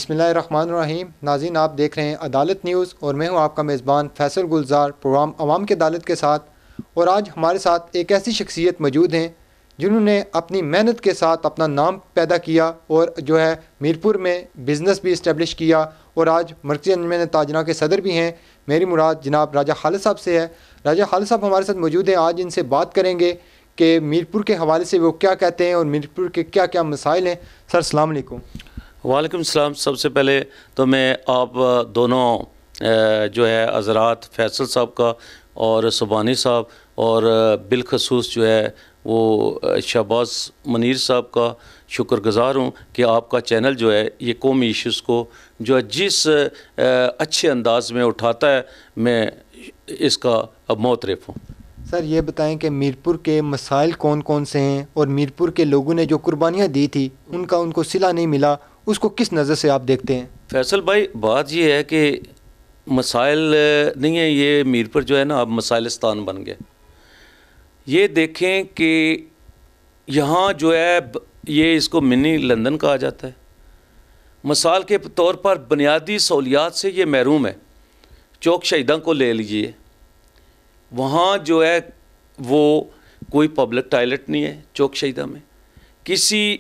बिस्मिल्लाहिर्रहमानिर्रहीम। नाज़रीन, आप देख रहे हैं अदालत न्यूज़ और मैं हूं आपका मेज़बान फैसल गुलजार, प्रोग्राम अवाम की अदालत के साथ। और आज हमारे साथ एक ऐसी शख्सियत मौजूद हैं जिन्होंने अपनी मेहनत के साथ अपना नाम पैदा किया और जो है मीरपुर में बिज़नेस भी इस्टेब्लिश किया और आज मरकज़ी अंजुमन ताजरा के सदर भी हैं। मेरी मुराद जनाब राजा खालिद साहब से है। राजा खालिद साहब हमारे साथ मौजूद हैं। आज इनसे बात करेंगे कि मीरपुर के हवाले से वो क्या कहते हैं और मीरपुर के क्या क्या मसाइल हैं। सर अस्सलाम वालेकुम। वालेकुम सलाम। सबसे पहले तो मैं आप दोनों जो है हज़रात फैसल साहब का और सुबानी साहब और बिलखसूस जो है वो शहबाज मुनीर साहब का शुक्रगुज़ार हूँ कि आपका चैनल जो है ये कौमी इश्यूज़ को जो है जिस अच्छे अंदाज में उठाता है, मैं इसका अब मोतरफ़ हूँ। सर ये बताएं कि मीरपुर के मसाइल कौन कौन से हैं और मीरपुर के लोगों ने जो कुर्बानियाँ दी थी उनको सिला नहीं मिला, उसको किस नज़र से आप देखते हैं? फैसल भाई, बात ये है कि मसाइल नहीं है, ये मीरपुर जो है ना अब मसाइलिस्तान बन गया। ये देखें कि यहाँ जो है ये इसको मिनी लंदन कहा जाता है। मिसाल के तौर पर बुनियादी सहूलियात से ये महरूम है। चौक शहीदा को ले लीजिए, वहाँ जो है वो कोई पब्लिक टॉयलेट नहीं है चौक शहीदा में। किसी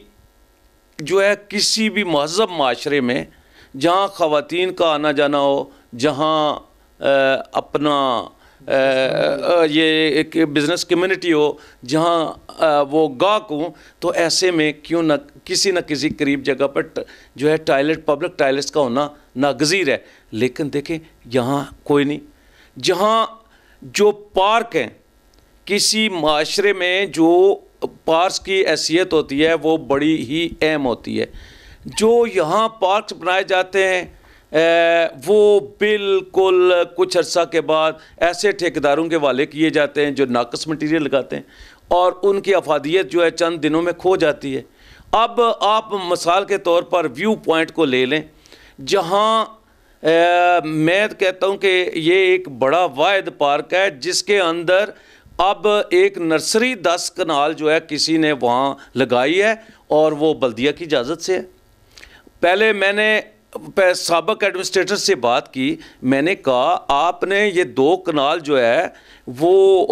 भी महज़ब माशरे में जहाँ ख़वातीन का आना जाना हो, जहाँ अपना ये एक बिज़नेस कम्युनिटी हो, जहाँ वो गाहक हों, तो ऐसे में क्यों न किसी करीब जगह पर जो है टॉयलेट, पब्लिक टॉयलेट्स का होना नागज़ीर है। लेकिन देखें यहाँ कोई नहीं। जहाँ जो पार्क हैं, किसी माशरे में जो पार्क की हैसियत होती है वो बड़ी ही अहम होती है। जो यहाँ पार्क बनाए जाते हैं वो बिल्कुल कुछ अर्सा के बाद ऐसे ठेकेदारों के हवाले किए जाते हैं जो नाकस मटीरियल लगाते हैं और उनकी अफादियत जो है चंद दिनों में खो जाती है। अब आप मिसाल के तौर पर व्यू पॉइंट को ले लें, जहाँ मैं कहता हूँ कि ये एक बड़ा वाहिद पार्क है जिसके अंदर अब एक नर्सरी 10 कनाल जो है किसी ने वहाँ लगाई है और वो बल्दिया की इजाज़त से है। पहले मैंने साबिक एडमिनिस्ट्रेटर से बात की, मैंने कहा आपने ये 2 कनाल जो है वो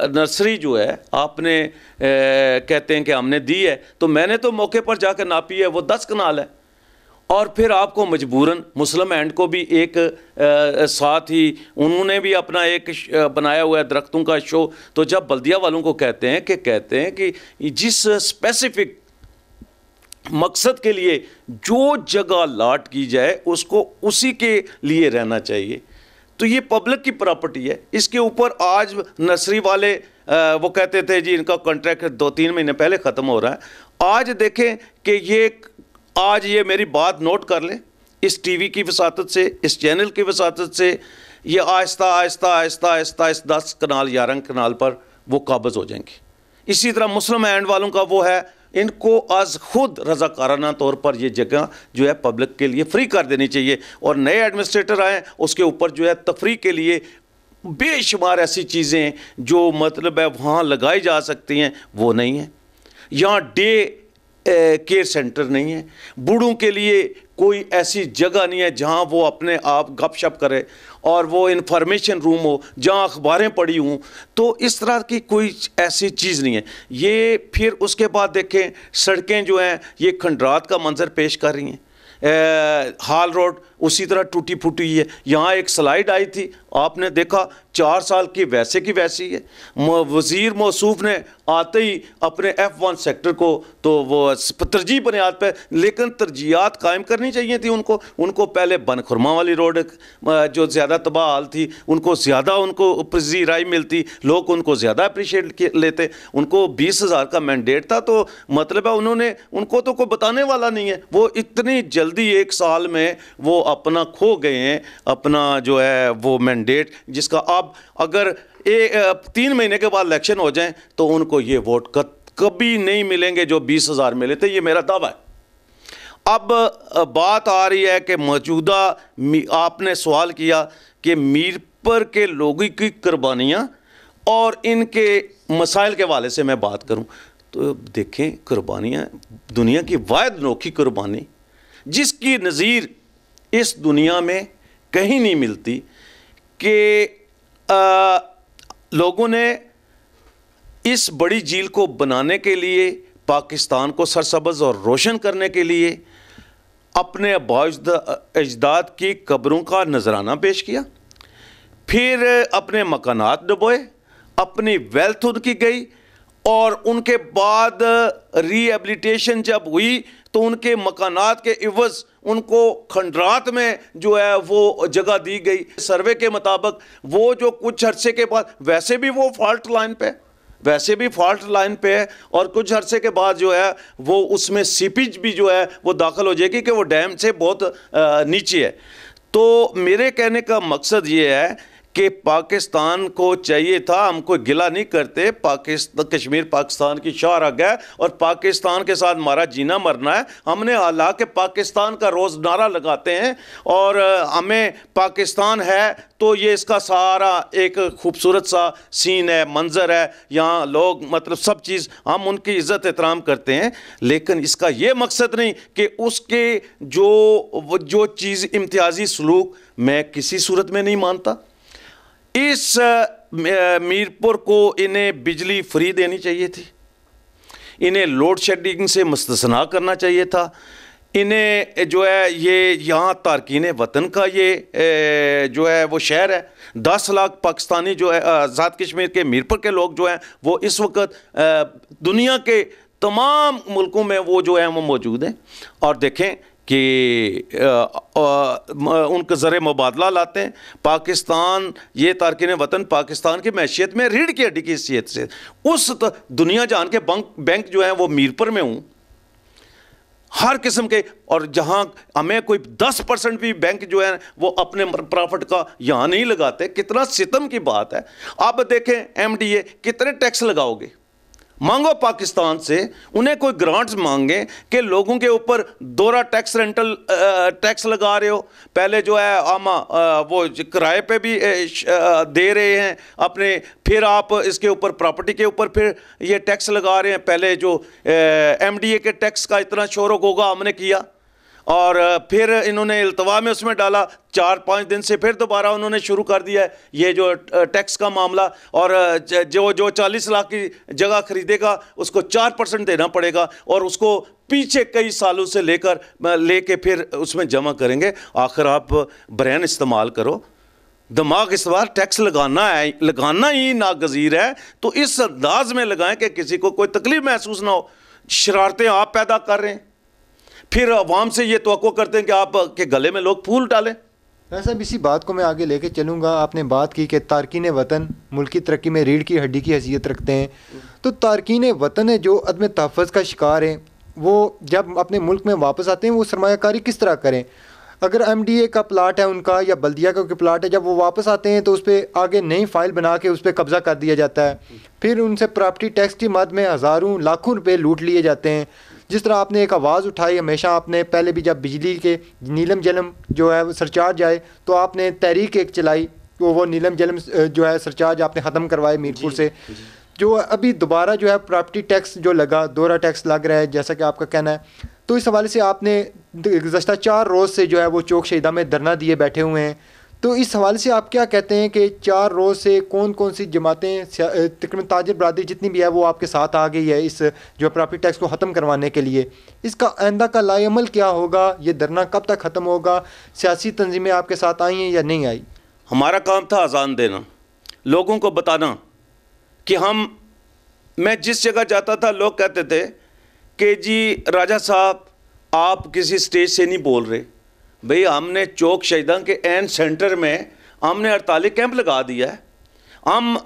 नर्सरी जो है आपने कहते हैं कि हमने दी है, तो मैंने तो मौके पर जाकर नापी है, वो 10 कनाल है। और फिर आपको मजबूरन मुस्लिम एंड को भी एक साथ ही उन्होंने भी अपना एक बनाया हुआ है दरख्तों का शो। तो जब बल्दिया वालों को कहते हैं कि जिस स्पेसिफिक मकसद के लिए जो जगह लाट की जाए उसको उसी के लिए रहना चाहिए, तो ये पब्लिक की प्रॉपर्टी है। इसके ऊपर आज नर्सरी वाले वो कहते थे जी इनका कॉन्ट्रैक्ट 2-3 महीने पहले ख़त्म हो रहा है। आज देखें कि आज ये मेरी बात नोट कर लें, इस टीवी की वसातत से, इस चैनल की वसातत से ये आहिस्ता 10 कनाल 11 कनाल पर वो काबज़ हो जाएंगे। इसी तरह मुस्लिम एंड वालों का वो है, इनको आज खुद रज़ाकाराना तौर पर ये जगह जो है पब्लिक के लिए फ्री कर देनी चाहिए और नए एडमिनिस्ट्रेटर आएँ उसके ऊपर जो है तफरी के लिए बेशुमार ऐसी चीज़ें जो मतलब है वहाँ लगाई जा सकती हैं वो नहीं है। यहाँ डे केयर सेंटर नहीं है, बूढ़ों के लिए कोई ऐसी जगह नहीं है जहाँ वो अपने आप गपशप करे और वो इंफॉर्मेशन रूम हो जहाँ अखबारें पड़ी हों, तो इस तरह की कोई ऐसी चीज़ नहीं है। ये फिर उसके बाद देखें सड़कें जो हैं ये खंडरात का मंजर पेश कर रही हैं। हाल रोड उसी तरह टूटी फूटी है। यहाँ एक स्लाइड आई थी, आपने देखा 4 साल की वैसी है। वज़ीर मौसूफ ने आते ही अपने F1 सेक्टर को तो वो तरजीह बुनियाद पर, लेकिन तरजीहात कायम करनी चाहिए थी उनको पहले बनखुरमा वाली रोड जो ज़्यादा तबाह हाल थी उनको ज़्यादा उनको पजीराई मिलती, लोग उनको ज़्यादा अप्रिशिएट लेते। उनको 20,000 का मैंडेट था, तो मतलब है उनको तो कोई बताने वाला नहीं है। वो इतनी जल्दी 1 साल में वो अपना खो गए हैं, अपना जो है वो मैंडेट, जिसका अब अगर 3 महीने के बाद इलेक्शन हो जाएं तो उनको ये वोट कभी नहीं मिलेंगे जो 20,000 मिले थे, ये मेरा दावा है। अब बात आ रही है कि मौजूदा आपने सवाल किया कि मीरपुर के लोगों की कुर्बानियाँ और इनके मसाइल के हवाले से मैं बात करूं तो देखें, कुर्बानियाँ दुनिया की वाहिद अनोखी कुर्बानी जिसकी नज़ीर इस दुनिया में कहीं नहीं मिलती, कि लोगों ने इस बड़ी झील को बनाने के लिए, पाकिस्तान को सरसब्ज़ और रोशन करने के लिए अपने अजदाद की कब्रों का नजराना पेश किया, फिर अपने मकानात डुबोए, अपनी वेल्थ उनकी गई, और उनके बाद रिहेबिलिटेशन जब हुई तो उनके मकानात के इवज़ उनको खंडरात में जो है वो जगह दी गई। सर्वे के मुताबिक वो जो कुछ अरसे के बाद, वैसे भी वो फॉल्ट लाइन पे है, और कुछ अरसे के बाद जो है वो उसमें सीपेज भी जो है वो दाखिल हो जाएगी कि वो डैम से बहुत नीचे है। तो मेरे कहने का मकसद ये है कि पाकिस्तान को चाहिए था, हम कोई गिला नहीं करते, कश्मीर पाकिस्तान की शाहरग है और पाकिस्तान के साथ हमारा जीना मरना है। हमने हालांकि पाकिस्तान का रोज़ नारा लगाते हैं, और हमें पाकिस्तान है तो ये इसका सारा एक खूबसूरत सा सीन है, मंजर है, यहाँ लोग मतलब सब चीज़ हम उनकी इज़्ज़त एहतराम करते हैं, लेकिन इसका ये मकसद नहीं कि उसके जो चीज़ इम्तियाजी सलूक मैं किसी सूरत में नहीं मानता। इस मीरपुर को इन्हें बिजली फ्री देनी चाहिए थी, इन्हें लोड शेडिंग से मुस्तस्ना करना चाहिए था, इन्हें जो है ये यहाँ तारकीन वतन का ये जो है वो शहर है, 10 लाख पाकिस्तानी जो है आज़ाद कश्मीर के मीरपुर के लोग जो हैं वो इस वक्त दुनिया के तमाम मुल्कों में वो जो है वो मौजूद हैं, और देखें कि उनके ज़रिए मुबादला लाते हैं। पाकिस्तान ये तारकीन वतन पाकिस्तान की मैशियत में रीढ़ की हड्डी की हैसियत से उस दुनिया जान के बैंक जो हैं वो मीरपुर में हूँ, हर किस्म के, और जहाँ हमें कोई 10% भी बैंक जो है वो अपने प्रॉफिट का यहाँ नहीं लगाते, कितना सितम की बात है। आप देखें MDA कितने टैक्स लगाओगे, मांगो पाकिस्तान से, उन्हें कोई ग्रांट्स मांगे कि लोगों के ऊपर दोहरा टैक्स, रेंटल टैक्स लगा रहे हो, पहले जो है आमा वो किराए पे भी दे रहे हैं अपने, फिर आप इसके ऊपर प्रॉपर्टी के ऊपर फिर ये टैक्स लगा रहे हैं। पहले जो MDA के टैक्स का इतना शोर होगा हमने किया, और फिर इन्होंने इल्तवा में उसमें डाला, 4-5 दिन से फिर दोबारा उन्होंने शुरू कर दिया है ये जो टैक्स का मामला, और जो 40 लाख की जगह खरीदेगा उसको 4% देना पड़ेगा, और उसको पीछे कई सालों से लेके फिर उसमें जमा करेंगे। आखिर आप ब्रेन इस्तेमाल करो, दिमाग इस्तेमाल, टैक्स लगाना ही नागज़ीर है, तो इस अंदाज में लगाएं कि किसी को कोई तकलीफ महसूस ना हो। शरारतें आप पैदा कर रहे हैं, फिर अवाम से ये तवक्को करते हैं कि आपके गले में लोग फूल डालें। वैसे अब इसी बात को मैं आगे लेके चलूँगा। आपने बात की कि तारकीन वतन मुल्क की तरक्की में रीढ़ की हड्डी की हैसियत रखते हैं, तो तारकीन वतन है जो अदम तहफ़्फ़ुज़ का शिकार हैं, वो जब अपने मुल्क में वापस आते हैं वो सरमायाकारी किस तरह करें। अगर MDA का प्लाट है उनका या बल्दिया का कोई प्लाट है, जब वो वापस आते हैं तो उस पर आगे नई फ़ाइल बना के उस पर कब्ज़ा कर दिया जाता है, फिर उनसे प्रॉपर्टी टैक्स की मद में हज़ारों लाखों रुपए लूट लिए जाते हैं। जिस तरह आपने एक आवाज़ उठाई हमेशा, आपने पहले भी जब बिजली के नीलम जलम जो है वो सरचार्ज आए तो आपने तहरीक एक चलाई, तो वो नीलम जलम जो है सरचार्ज आपने ख़त्म करवाए मीरपुर से। जो अभी दोबारा जो है प्रॉपर्टी टैक्स जो लगा, दोहरा टैक्स लग रहा है जैसा कि आपका कहना है, तो इस हवाले से आपने गुज़श्ता 4 रोज़ से जो है वो चौक शहीदा में धरना दिए बैठे हुए हैं, तो इस हवाले से आप क्या कहते हैं कि 4 रोज़ से कौन कौन सी जमातें, तकरीबन ताजिर बरादरी जितनी भी है वो आपके साथ आ गई है इस जो प्रॉपर्टी टैक्स को ख़त्म करवाने के लिए, इसका आइंदा का लाएअमल क्या होगा, ये धरना कब तक ख़त्म होगा, सियासी तंजीमें आपके साथ आई हैं या नहीं आई? हमारा काम था अजान देना, लोगों को बताना कि मैं जिस जगह जाता था लोग कहते थे कि जी राजा साहब आप किसी स्टेज से नहीं बोल रहे। भाई हमने चौक शहीदा के एन सेंटर में हमने 48 कैंप लगा दिया है। हम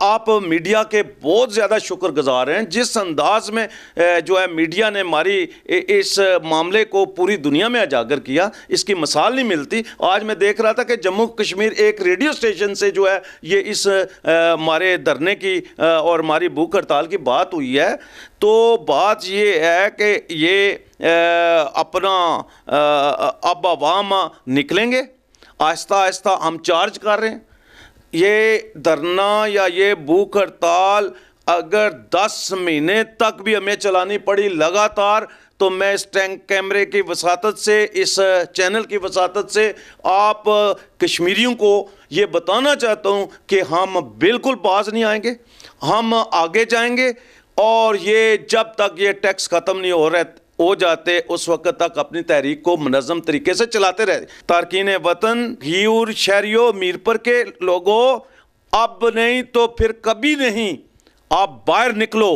आप मीडिया के बहुत ज़्यादा शुक्रगुजार हैं, जिस अंदाज में जो है मीडिया ने हमारी इस मामले को पूरी दुनिया में उजागर किया, इसकी मिसाल नहीं मिलती। आज मैं देख रहा था कि जम्मू कश्मीर एक रेडियो स्टेशन से जो है ये इस हमारे धरने की और हमारी भूख हड़ताल की बात हुई है। तो बात ये है कि ये अपना अब आवाम निकलेंगे, आहिस्ता आहिस्ता हम चार्ज कर रहे हैं। ये धरना या ये भूख हड़ताल अगर 10 महीने तक भी हमें चलानी पड़ी लगातार, तो मैं इस टैंक कैमरे की वसातत से, इस चैनल की वसातत से आप कश्मीरियों को ये बताना चाहता हूँ कि हम बिल्कुल बाज नहीं आएंगे, हम आगे जाएंगे। और ये जब तक ये टैक्स ख़त्म नहीं हो जाते उस वक्त तक अपनी तहरीक को मुनज़्ज़म तरीके से चलाते रहे। तारकीन वतन, घीर शहरियों, मीरपुर के लोगों, अब नहीं तो फिर कभी नहीं, आप बाहर निकलो,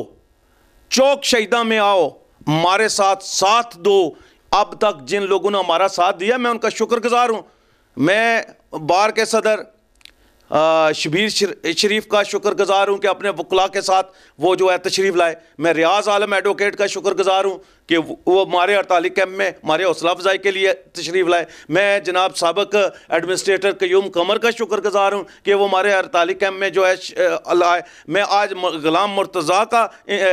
चौक शहीदा में आओ, हमारे साथ दो। अब तक जिन लोगों ने हमारा साथ दिया, मैं उनका शुक्रगुजार हूँ। मैं बार के सदर शबीर शरीफ का शुक्रगुजार हूँ कि अपने वकला के साथ वो जो है तशरीफ़ लाए। मैं रियाज आलम एडवोकेट का शुक्रगुजार हूँ कि वो हमारे 48 कैंप में हमारे हौसला अफजाई के लिए तशरीफ़ लाए। मैं जनाब साबिक एडमिनिस्ट्रेटर क़य्यूम कमर का शुक्रगुजार हूँ कि वो हमारे 48 कैंप में जो है लाए। मैं आज ग़ुलाम मुर्तज़ा का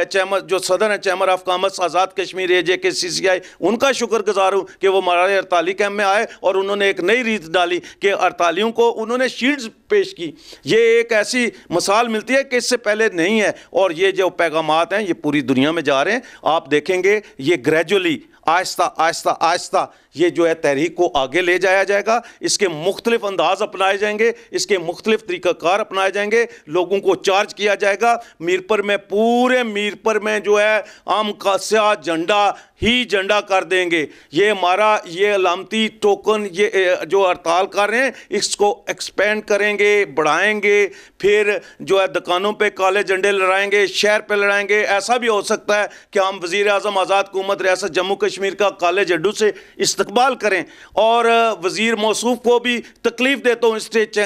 चैम्बर, जो सदर है chamber of commerce Azad Kashmir AJK उनका शुक्रगुजार हूँ कि वो हमारे 48 कैंप में आए और उन्होंने एक नई रीत डाली कि 48 को उन्होंने शील्ड्स पेश की। ये एक ऐसी मिसाल मिलती है कि इससे पहले नहीं है। और ये जो पैगामात हैं ये पूरी दुनिया में जा रहे हैं। आप देखेंगे ये ग्रेजुअली आहिस्ता आहिस्ता आहिस्ता ये जो है तहरीक को आगे ले जाया जाएगा। इसके मुख्तलिफ अंदाज अपनाए जाएंगे, इसके मुख्तलिफ तरीक़ाकार अपनाए जाएंगे, लोगों को चार्ज किया जाएगा। मीरपुर में, पूरे मीरपुर में जो है हम का स्याह झंडा ही झंडा कर देंगे। ये हमारा ये अलामती टोकन, ये जो हड़ताल कर रहे हैं इसको एक्सपेंड करेंगे, बढ़ाएंगे। फिर जो है दुकानों पे काले झंडे लहराएंगे, शहर पे लहराएंगे। ऐसा भी हो सकता है कि हम वज़ीर आज़म आज़ाद हुकूमत रियासत जम्मू कश्मीर का काले झंडू से इस्तकबाल करें। और वज़ीर मौसूफ को भी तकलीफ़ देता हूँ स्टेज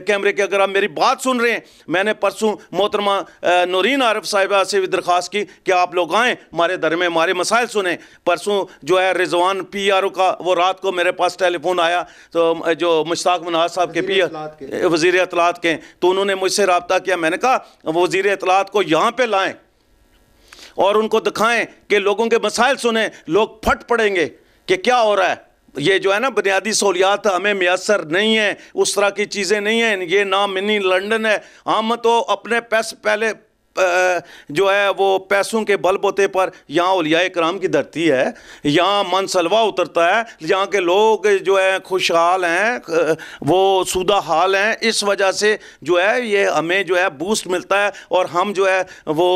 कैमरे के, अगर आप मेरी बात सुन रहे हैं। मैंने परसों मोहतरमा नूरीन आरिफ साहिबा से भी दरख्वास्त की कि आप लोग आएँ हमारे दर में, हमारे मसाइल सुने। परसों जो है रिजवान PRO का वो रात को मेरे पास टेलीफोन आया, तो जो मुश्ताक मनाज साहब के वज़ीर इत्तलात के, तो उन्होंने मुझसे रब्ता किया। मैंने कहा वज़ीर इत्तलात को यहाँ पे लाएं और उनको दिखाएं कि लोगों के मसाइल सुने। लोग फट पड़ेंगे कि क्या हो रहा है। ये जो है ना बुनियादी सहूलियात हमें मैसर नहीं है, उस तरह की चीज़ें नहीं हैं। ये ना मिनी लंदन है। हम तो अपने पैसे पहले जो है वो पैसों के बलबूते पर, यहाँ औलिया कराम की धरती है, यहाँ मनसलवा उतरता है, यहाँ के लोग जो है खुशहाल हैं, वो सूदा हाल हैं। इस वजह से जो है ये हमें जो है बूस्ट मिलता है और हम जो है वो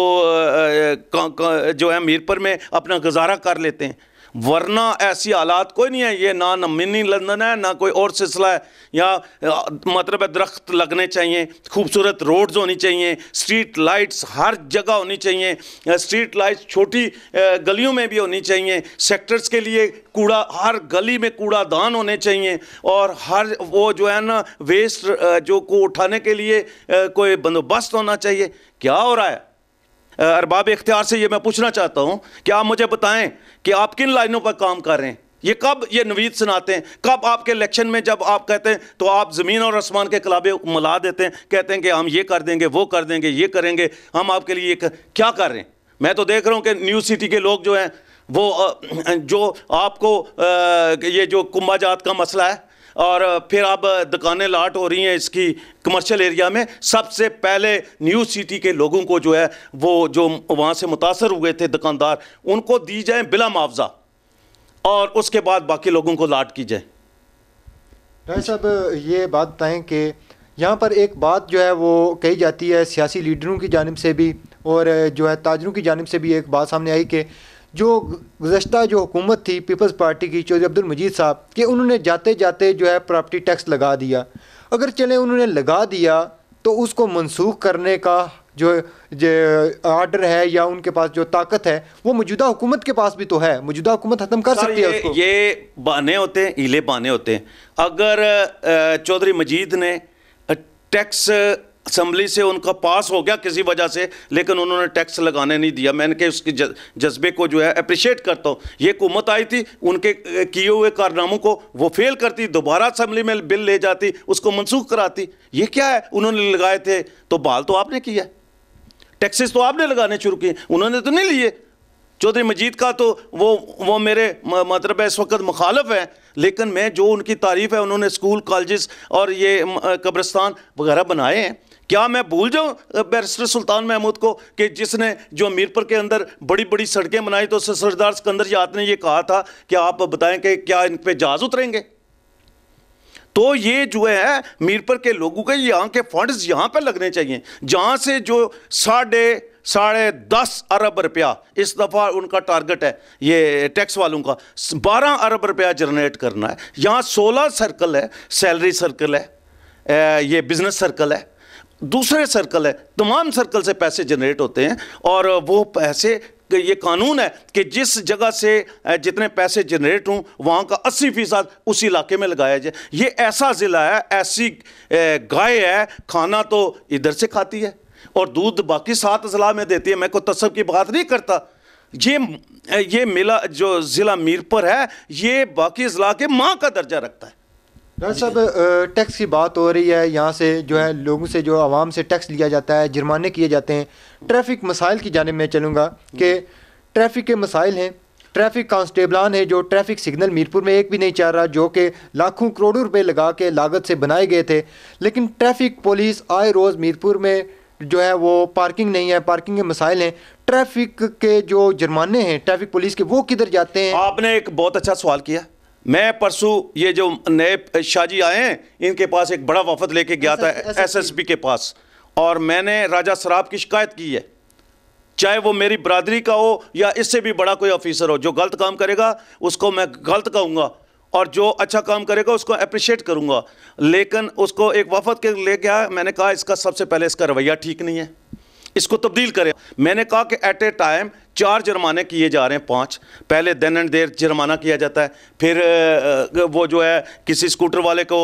जो है मीरपुर में अपना गुजारा कर लेते हैं। वरना ऐसी हालात कोई नहीं है। ये ना मिनी लंदन है ना कोई और सिलसिला है। यहाँ मतलब दरख्त लगने चाहिए, खूबसूरत रोड्स होनी चाहिए, स्ट्रीट लाइट्स हर जगह होनी चाहिए। स्ट्रीट लाइट्स छोटी गलियों में भी होनी चाहिए। सेक्टर्स के लिए कूड़ा, हर गली में कूड़ादान होने चाहिए। और हर वो जो है ना वेस्ट जो को उठाने के लिए कोई बंदोबस्त होना चाहिए। क्या हो रहा है? अरबाब इख्तियार से ये मैं पूछना चाहता हूँ कि आप मुझे बताएं कि आप किन लाइनों पर काम कर रहे हैं। ये कब ये नवीद सुनाते हैं? कब आपके इलेक्शन में जब आप कहते हैं तो आप ज़मीन और आसमान के कलाबे मिला देते हैं, कहते हैं कि हम ये कर देंगे, वो कर देंगे, ये करेंगे, हम आपके लिए क्या कर रहे हैं? मैं तो देख रहा हूँ कि न्यू सिटी के लोग जो हैं वो जो आपको ये जो कुंभाजात का मसला है और फिर अब दुकानें लाट हो रही हैं इसकी कमर्शियल एरिया में, सबसे पहले न्यू सिटी के लोगों को जो है वो जो वहाँ से मुतासर हुए थे दुकानदार, उनको दी जाए बिला मुआवजा और उसके बाद बाकी लोगों को लाट की जाए। राय साहब ये बात बताएं कि यहाँ पर एक बात जो है वो कही जाती है सियासी लीडरों की जानिब से भी और जो है ताजरों की जानिब से भी एक बात सामने आई कि जो गुज़श्ता जो हुकूमत थी पीपल्स पार्टी की चौधरी अब्दुल मजीद साहब कि उन्होंने जाते जाते जो है प्रॉपर्टी टैक्स लगा दिया। अगर चले उन्होंने लगा दिया तो उसको मनसूख करने का जो आर्डर है या उनके पास जो ताकत है वो मौजूदा हुकूमत के पास भी तो है। मौजूदा हुकूमत ख़त्म कर सकती है उसको। ये बहाने होते हैं, हीले बहाने होते हैं। अगर चौधरी मजीद ने टैक्स असम्बली से उनका पास हो गया किसी वजह से, लेकिन उन्होंने टैक्स लगाने नहीं दिया, मैंने कहा उसके जज्बे को जो है अप्रिशिएट करता हूँ। ये हुकूमत आई थी, उनके किए हुए कारनामों को वो फेल करती, दोबारा असम्बली में बिल ले जाती, उसको मनसूख कराती। ये क्या है? उन्होंने लगाए थे तो बहाल तो आपने किया, टैक्सेस तो आपने लगाने शुरू किए, उन्होंने तो नहीं लिए। चौधरी मजीद का तो वो मेरे मतलब इस वक्त मुखालफ है, लेकिन मैं जो उनकी तारीफ़ है, उन्होंने स्कूल कॉलेजेस और ये कब्रिस्तान वगैरह बनाए हैं। क्या मैं भूल जाऊं बैरिस्टर सुल्तान महमूद को कि जिसने जो मीरपुर के अंदर बड़ी बड़ी सड़कें बनाई, तो सरदार सिकंदर याद ने ये कहा था कि आप बताएं कि क्या इन पे जहाज उतरेंगे। तो ये जो है मीरपुर के लोगों के यहाँ के फंड्स यहाँ पे लगने चाहिए, जहाँ से जो साढ़े 10 अरब रुपया इस दफ़ा उनका टारगेट है ये टैक्स वालों का, 12 अरब रुपया जनरेट करना है। यहाँ 16 सर्कल है, सैलरी सर्कल है, ये बिजनेस सर्कल है, दूसरे सर्कल है, तमाम सर्कल से पैसे जनरेट होते हैं। और वो पैसे, ये कानून है कि जिस जगह से जितने पैसे जनरेट हों वहाँ का 80% उस इलाके में लगाया जाए। ये ऐसा ज़िला है, ऐसी गाय है, खाना तो इधर से खाती है और दूध बाकी 7 ज़िला में देती है। मैं कोई तसब की बात नहीं करता। ये मिला जो ज़िला मीरपुर है, ये बाकी ज़िला के माँ का दर्जा रखता है। डॉक्टर साहब, टैक्स की बात हो रही है, यहाँ से जो है लोगों से, जो आवाम से टैक्स लिया जाता है, जुर्माने किए जाते हैं। ट्रैफिक मसाइल की जानिब में चलूँगा कि ट्रैफिक के मसाइल हैं। ट्रैफिक कांस्टेबलान है, जो ट्रैफिक सिग्नल मीरपुर में एक भी नहीं चल रहा, जो कि लाखों करोड़ों रुपए लगा के लागत से बनाए गए थे। लेकिन ट्रैफिक पुलिस आए रोज़ मीरपुर में जो है वो पार्किंग नहीं है, पार्किंग के मसाइल हैं, ट्रैफिक के जो जुर्माने हैं ट्रैफिक पुलिस के, वो किधर जाते हैं? आपने एक बहुत अच्छा सवाल किया। मैं परसों ये जो नए शाहजी आए हैं, इनके पास एक बड़ा वफद लेके गया था SSP के पास, और मैंने राजा सराब की शिकायत की है। चाहे वो मेरी बरादरी का हो या इससे भी बड़ा कोई ऑफिसर हो, जो गलत काम करेगा उसको मैं गलत कहूँगा और जो अच्छा काम करेगा उसको अप्रिशिएट करूँगा। लेकिन उसको एक वफद के ले गया, मैंने कहा इसका सबसे पहले इसका रवैया ठीक नहीं है, इसको तब्दील करें। मैंने कहा कि एट ए टाइम 4 जुर्माने किए जा रहे हैं, 5। पहले देन एंड देर जुर्माना किया जाता है, फिर वो जो है किसी स्कूटर वाले को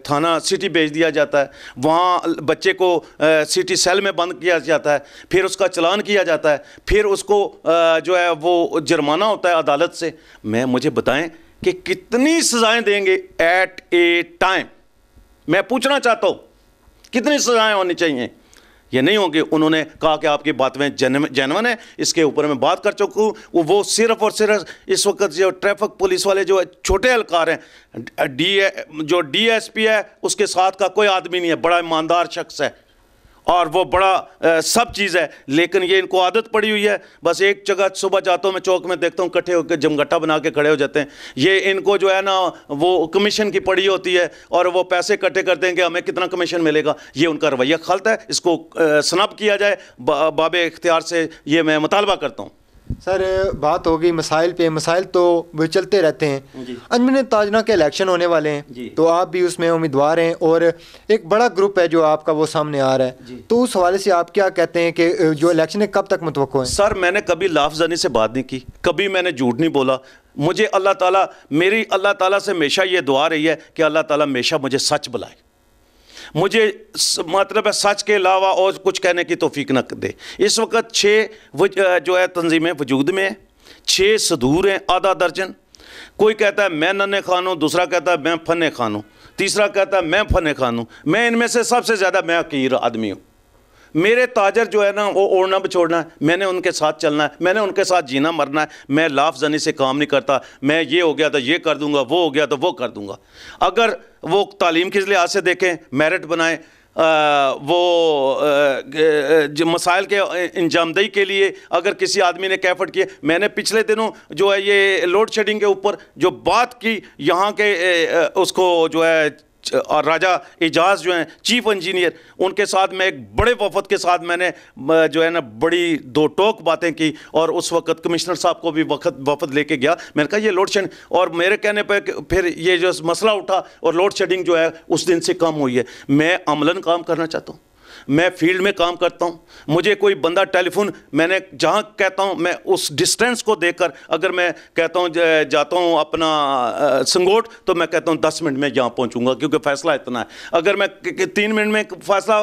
थाना सिटी भेज दिया जाता है, वहाँ बच्चे को सिटी सेल में बंद किया जाता है, फिर उसका चलान किया जाता है, फिर उसको जो है वो जुर्माना होता है अदालत से। मुझे बताएं कि कितनी सज़ाएँ देंगे एट ए टाइम? मैं पूछना चाहता हूँ कितनी सज़ाएँ होनी चाहिए? ये नहीं होंगे। उन्होंने कहा कि आपकी बात में जेन्युइन है, इसके ऊपर मैं बात कर चुका हूँ। वो सिर्फ और सिर्फ इस वक्त जो ट्रैफिक पुलिस वाले जो छोटे एहलकार हैं, जो DSP है उसके साथ का कोई आदमी नहीं है, बड़ा ईमानदार शख्स है और वो बड़ा सब चीज़ है। लेकिन ये इनको आदत पड़ी हुई है, बस एक जगह सुबह जाता हूँ मैं चौक में देखता हूँ इकट्ठे होकर जमघटा बना के खड़े हो जाते हैं। ये इनको जो है ना वो कमीशन की पड़ी होती है और वो पैसे इकट्ठे करते हैं कि हमें कितना कमीशन मिलेगा। ये उनका रवैया गलत है, इसको स्नब किया जाए बाबे इख्तियार से, ये मैं मुतालबा करता हूँ। सर, बात होगी मसाइल पे, मसाइल तो वो चलते रहते हैं। अंजुमन ताजना के इलेक्शन होने वाले हैं, तो आप भी उसमें उम्मीदवार हैं और एक बड़ा ग्रुप है जो आपका वो सामने आ रहा है, तो उस हवाले से आप क्या कहते हैं कि जो इलेक्शन है कब तक मुतवक्को है? सर, मैंने कभी लाफजानी से बात नहीं की, कभी मैंने झूठ नहीं बोला। मुझे अल्लाह ताला, मेरी अल्लाह ताला से हमेशा ये दुआ रही है कि अल्लाह ताला हमेशा मुझे सच बुलाए, मुझे मतलब है सच के अलावा और कुछ कहने की तौफीक न दे। इस वक्त 6 जो है तंजीमें वजूद में हैं, 6 सदूर हैं, आधा दर्जन। कोई कहता है मैं नन्हे खान हूँ, दूसरा कहता है मैं फन्ने खान हूँ, तीसरा कहता है मैं फन्ने खान हूँ। मैं इनमें से सबसे ज़्यादा मैं हकीर आदमी हूँ। मेरे ताजर जो है ना वो ओढ़ना बछोड़ना है, मैंने उनके साथ चलना है, मैंने उनके साथ जीना मरना है। मैं लाफजनी से काम नहीं करता, मैं ये हो गया तो ये कर दूंगा, वो हो गया तो वो कर दूंगा। अगर वो तालीम के लिहाज से देखें, मेरिट बनाएं, जो मसाइल के इंजामदही के लिए अगर किसी आदमी ने कैफर्ट किए। मैंने पिछले दिनों जो है ये लोड शेडिंग के ऊपर जो बात की, यहाँ के उसको जो है और राजा एजाज जो हैं चीफ इंजीनियर, उनके साथ मैं एक बड़े वफद के साथ मैंने जो है ना बड़ी 2 टोक बातें की और उस वक्त कमिश्नर साहब को भी वफद लेके गया। मैंने कहा ये लोड शेडिंग, और मेरे कहने पर फिर ये जो मसला उठा और लोड शेडिंग जो है उस दिन से कम हुई है। मैं अमलन काम करना चाहता हूँ, मैं फील्ड में काम करता हूँ। मुझे कोई बंदा टेलीफोन, मैंने जहाँ कहता हूँ मैं उस डिस्टेंस को देखकर, अगर मैं कहता हूँ जाता हूँ अपना संगोट, तो मैं कहता हूँ 10 मिनट में यहाँ पहुँचूँगा क्योंकि फ़ैसला इतना है। अगर मैं 3 मिनट में फ़ैसला,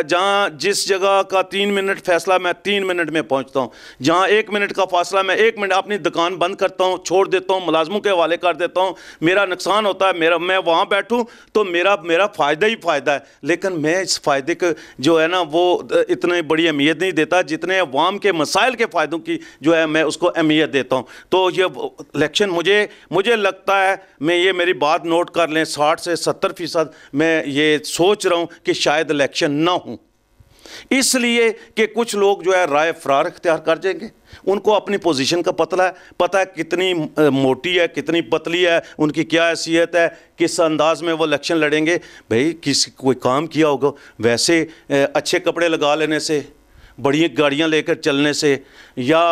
जहाँ जिस जगह का 3 मिनट फ़ैसला मैं 3 मिनट में पहुँचता हूँ, जहाँ 1 मिनट का फ़ासला मैं 1 मिनट अपनी दुकान बंद करता हूँ, छोड़ देता हूँ, मुलाजमों के हवाले कर देता हूँ, मेरा नुकसान होता है, मैं वहाँ बैठूँ तो मेरा फ़ायदा ही फ़ायदा है। लेकिन मैं इस फ़ायदे के जो है ना वो इतनी बड़ी अहमियत नहीं देता जितने अवाम के मसाइल के फ़ायदों की जो है मैं उसको अहमियत देता हूँ। तो ये इलेक्शन मुझे लगता है, मैं ये मेरी बात नोट कर लें, 60 से 70% मैं ये सोच रहा हूँ कि शायद इलेक्शन ना हो, इसलिए कि कुछ लोग जो है राय फरार इख्तियार कर जाएंगे। उनको अपनी पोजीशन का पता है कितनी मोटी है, कितनी पतली है, उनकी क्या हैसियत है, किस अंदाज में वो इलेक्शन लड़ेंगे। भाई किसी कोई काम किया होगा, वैसे अच्छे कपड़े लगा लेने से, बड़ी गाड़ियां लेकर चलने से या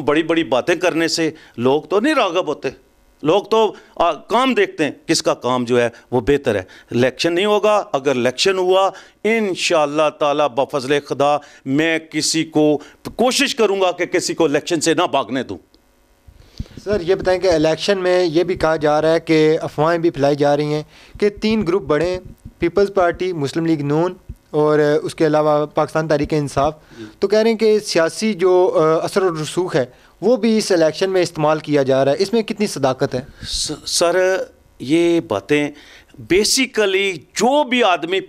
बड़ी बड़ी बातें करने से लोग तो नहीं राग़िब होते। लोग तो काम देखते हैं, किसका काम जो है वो बेहतर है। इलेक्शन नहीं होगा, अगर इलेक्शन हुआ इंशाअल्लाह ताला बफज़ल खुदा मैं किसी को कोशिश करूंगा कि किसी को इलेक्शन से ना भागने दूं। सर ये बताएं कि इलेक्शन में ये भी कहा जा रहा है कि अफवाहें भी फैलाई जा रही हैं कि 3 ग्रुप बढ़े, पीपल्स पार्टी, मुस्लिम लीग नून और उसके अलावा पाकिस्तान तहरीक इंसाफ, तो कह रहे हैं कि सियासी जो असर और रसूख है वो भी इस इलेक्शन में इस्तेमाल किया जा रहा है। इसमें कितनी सदाकत है? सर ये बातें बेसिकली जो भी आदमी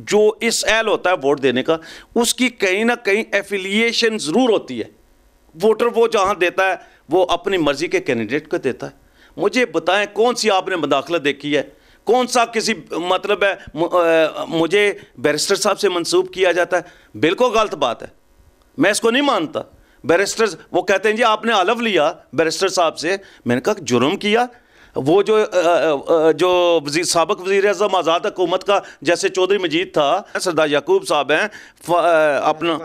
जो इस एल होता है वोट देने का, उसकी कहीं ना कहीं एफिलिएशन ज़रूर होती है। वोटर वो जहाँ देता है वो अपनी मर्ज़ी के कैंडिडेट को देता है। मुझे बताएं कौन सी आपने मुदाखलत देखी है, कौन सा किसी मतलब है मुझे बैरिस्टर साहब से मंसूब किया जाता है, बिल्कुल गलत बात है, मैं इसको नहीं मानता। बैरिस्टर वो कहते हैं जी आपने हलफ लिया बैरिस्टर साहब से, मैंने कहा जुर्म किया। वो जो साबिक़ वज़ीर आज़म आज़ाद हुकूमत का जैसे चौधरी मजीद था, सरदार याकूब साहब हैं, अपना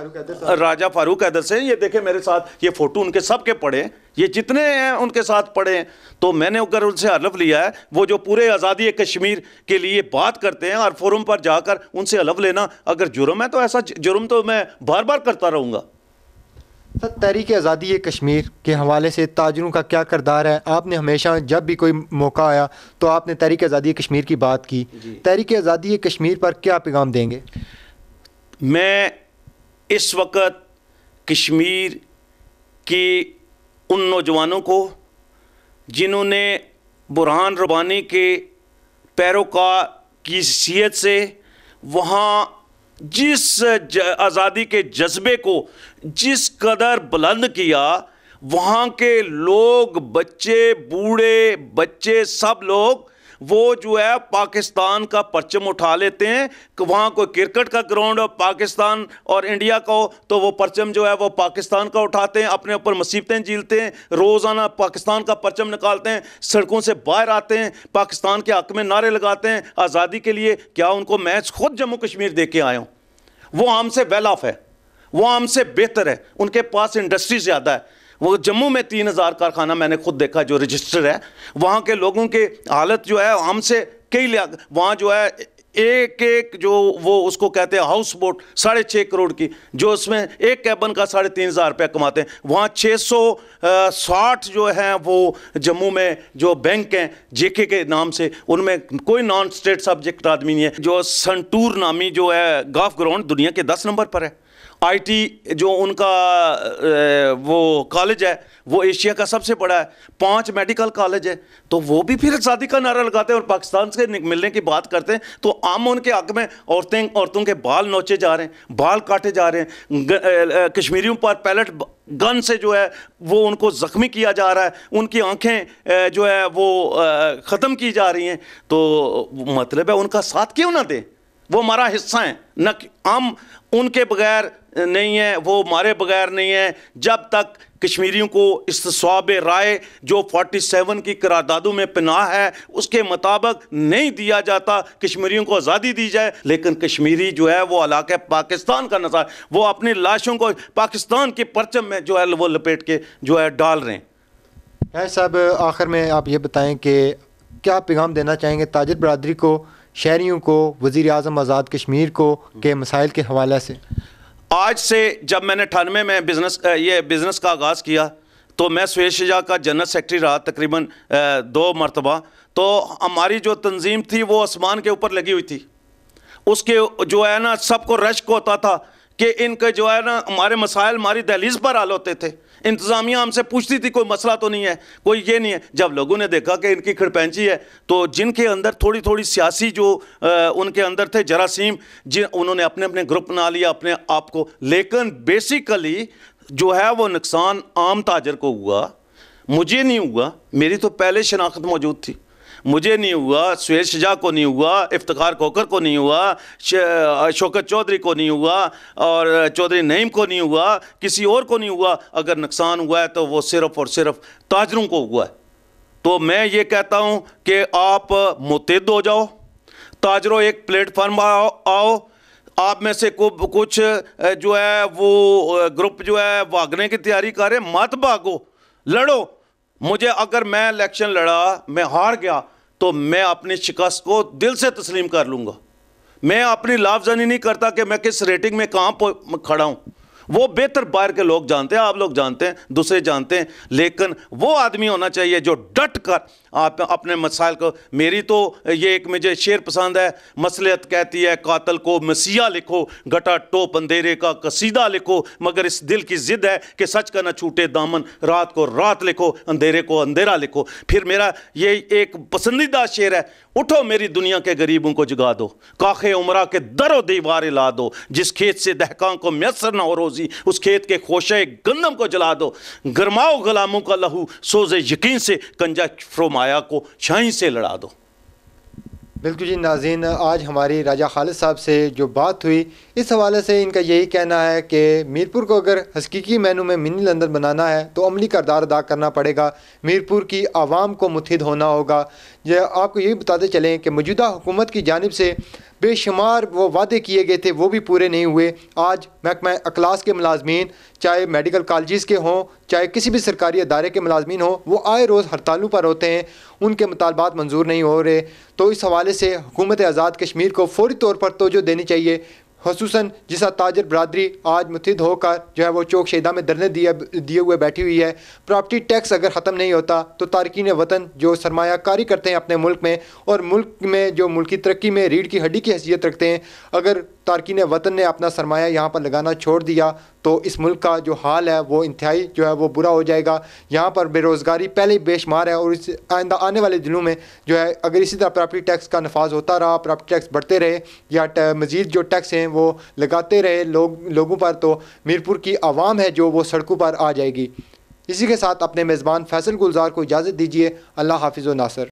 राजा फ़ारूक हैदर से, ये देखें मेरे साथ ये फ़ोटो उनके सब के पड़े, ये जितने हैं उनके साथ पड़े हैं। तो मैंने अगर उनसे हलफ लिया है, वो जो पूरे आज़ादी कश्मीर के लिए बात करते हैं और फोरम पर जाकर उनसे हलफ लेना अगर जुर्म है तो ऐसा जुर्म तो मैं बार बार करता रहूँगा। सर तहरीक आज़ादी कश्मीर के हवाले से ताजरों का क्या किरदार है? आपने हमेशा जब भी कोई मौका आया तो आपने तहरीक आज़ादी कश्मीर की बात की, तहरीक आज़ादी कश्मीर पर क्या पैगाम देंगे? मैं इस वक्त कश्मीर की उन नौजवानों को जिन्होंने बुरहान रब्बानी के पैरोकार की हैसियत से वहाँ जिस आज़ादी के जज्बे को जिस कदर बुलंद किया, वहाँ के लोग, बच्चे, बूढ़े, बच्चे, सब लोग वो जो है पाकिस्तान का परचम उठा लेते हैं। वहाँ कोई क्रिकेट का ग्राउंड हो पाकिस्तान और इंडिया का हो तो वो परचम जो है वो पाकिस्तान का उठाते हैं, अपने ऊपर मुसीबतें झीलते हैं, रोज़ाना पाकिस्तान का परचम निकालते हैं, सड़कों से बाहर आते हैं, पाकिस्तान के हक़ में नारे लगाते हैं आज़ादी के लिए। क्या उनको मैच खुद जम्मू कश्मीर देख के आया हूँ, वो हमसे वेल ऑफ है, वो हमसे बेहतर है, उनके पास इंडस्ट्री ज़्यादा है। वो जम्मू में 3000 कारखाना मैंने खुद देखा जो रजिस्टर है, वहाँ के लोगों की हालत जो है हमसे कई लाख, वहाँ जो है एक जो वो उसको कहते हैं हाउस बोट 6.5 करोड़ की, जो उसमें एक कैबन का 3,500 रुपया कमाते हैं। वहाँ 660 जो हैं वो जम्मू में जो बैंक हैं जेके के नाम से, उनमें कोई नॉन स्टेट सब्जेक्ट आदमी नहीं है। जो संटूर नामी जो है गोल्फ ग्राउंड दुनिया के 10 नंबर पर है। आईटी जो उनका वो कॉलेज है वो एशिया का सबसे बड़ा है, 5 मेडिकल कॉलेज है। तो वो भी फिर आज़ादी का नारा लगाते हैं और पाकिस्तान से मिलने की बात करते हैं। तो आम उनके हक़ में औरतों के बाल नोचे जा रहे हैं, बाल काटे जा रहे हैं, कश्मीरियों पर पैलेट गन से जो है वो उनको ज़ख्मी किया जा रहा है, उनकी आंखें जो है वो ख़त्म की जा रही हैं। तो मतलब है उनका साथ क्यों ना दें, वो हमारा हिस्सा है न, हम उनके बगैर नहीं है, वो हमारे बगैर नहीं है। जब तक कश्मीरियों को इस्तिस्वाब राय जो 47 की करारदादों में पनाह है उसके मुताबिक नहीं दिया जाता, कश्मीरियों को आज़ादी दी जाए। लेकिन कश्मीरी जो है वो इलाक़े पाकिस्तान का नज़ार, वो अपनी लाशों को पाकिस्तान के परचम में जो है वो लपेट के जो है डाल रहे हैं। साहब आखिर में आप ये बताएं कि क्या पैगाम देना चाहेंगे ताजिर बरादरी को, शहरियों को, वज़ीर आज़म आज़ाद कश्मीर को के मसाइल के हवाले से? आज से जब मैंने 98 में बिज़नेस का आगाज़ किया तो मैं सुहेश शाह का जनरल सेक्रेटरी रहा तकरीबन 2 मरतबा। तो हमारी जो तंजीम थी वो आसमान के ऊपर लगी हुई थी, उसके जो है ना सबको रश्क होता था कि इनके जो है ना हमारे मसाइल हमारी दहलीज पर हल होते थे। इंतज़ामिया हमसे पूछती थी कोई मसला तो नहीं है, कोई ये नहीं है। जब लोगों ने देखा कि इनकी खड़पैंची है, तो जिनके अंदर थोड़ी थोड़ी सियासी जो उनके अंदर थे जरासीम, जिन उन्होंने अपने अपने ग्रुप बना लिया अपने आप को। लेकिन बेसिकली जो है वो नुकसान आम ताजर को हुआ, मुझे नहीं हुआ। मेरी तो पहले शनाख्त मौजूद थी, मुझे नहीं हुआ, सुहेल शुजा को नहीं हुआ, इफ्तिखार खोकर को नहीं हुआ, शौकत चौधरी को नहीं हुआ, और चौधरी नईम को नहीं हुआ, किसी और को नहीं हुआ। अगर नुकसान हुआ है तो वो सिर्फ़ और सिर्फ ताजरों को हुआ है। तो मैं ये कहता हूँ कि आप मुत्तहिद हो जाओ, ताजरों एक प्लेटफार्म आओ। आप में से कुछ जो है वो ग्रुप जो है भागने की तैयारी करे, मत भागो, लड़ो। मुझे अगर मैं इलेक्शन लड़ा, मैं हार गया, तो मैं अपनी शिकस्त को दिल से तस्लीम कर लूँगा। मैं अपनी लाफजानी नहीं करता कि मैं किस रेटिंग में कहाँ खड़ा हूँ। वो बेहतर बाहर के लोग जानते हैं, आप लोग जानते हैं, दूसरे जानते हैं। लेकिन वो आदमी होना चाहिए जो डट कर आप अपने मसाइल को। मेरी तो ये एक मुझे शेर पसंद है, मसलियत कहती है कातल को मसीहा लिखो, गटा टोप अंधेरे का कसीदा लिखो, मगर इस दिल की जिद है कि सच का न छूटे दामन, रात को रात लिखो, अंधेरे को अंधेरा लिखो। फिर मेरा ये एक पसंदीदा शेर है, उठो मेरी दुनिया के गरीबों को जगा दो, काखे उमरा के दरो दीवार ला दो, जिस खेत से दहकां को मैसर ना हो रोजी, उस खेत के खोशे गंदम को जला दो, गरमाओ गुलामों का लहू, सोजे यकीन से कंजा फ्रोमाया को शाही से लड़ा दो। बिल्कुल जी नाज़रीन, आज हमारी राजा खालिद साहब से जो बात हुई, इस हवाले से इनका यही कहना है कि मीरपुर को अगर हकीकी मैनू में मिनी लंदन बनाना है तो अमली किरदार अदा करना पड़ेगा, मीरपुर की आवाम को मुत्तहिद होना होगा। ये आपको यही बताते चलें कि मौजूदा हुकूमत की जानिब से बेशुमार वो वादे किए गए थे, वो भी पूरे नहीं हुए। आज महकमा अखलास के मुलाजमीन, चाहे मेडिकल कॉलेज़ के हों, चाहे किसी भी सरकारी अदारे के मुलाजमीन हों, वो आए रोज़ हड़तालों पर होते हैं, उनके मुतालबात मंजूर नहीं हो रहे। तो इस हवाले से हुकूमत आज़ाद कश्मीर को फौरी तौर पर तवज्जो देनी चाहिए। ख़ुसूसन जिसा ताजर बरदरी आज मुत्तहिद होकर जो है वो चौक शहीदा में धरने दिए हुए बैठी हुई है। प्रॉपर्टी टैक्स अगर ख़त्म नहीं होता तो तारकीन वतन जो सरमायाकारी करते हैं अपने मुल्क में, और मुल्क में जो मुल्की तरक्की में रीढ़ की हड्डी की हैसियत रखते हैं, अगर तारकीन वतन ने अपना सरमाया यहाँ पर लगाना छोड़ दिया तो इस मुल्क का जो हाल है वो इंतहाई जो है वो बुरा हो जाएगा। यहाँ पर बेरोज़गारी पहले ही बेशुमार है, और इस आइंदा आने वाले दिनों में जो है अगर इसी तरह प्रॉपर्टी टैक्स का नफाज होता रहा, प्रॉपर्टी टैक्स बढ़ते रहे या मज़ीद जो टैक्स हैं वो लगाते रहे लोगों पर, तो मीरपुर की आवाम है जो वो सड़कों पर आ जाएगी। इसी के साथ अपने मेज़बान फैसल गुलजार को इजाज़त दीजिए। अल्लाह हाफिज़ व नासर।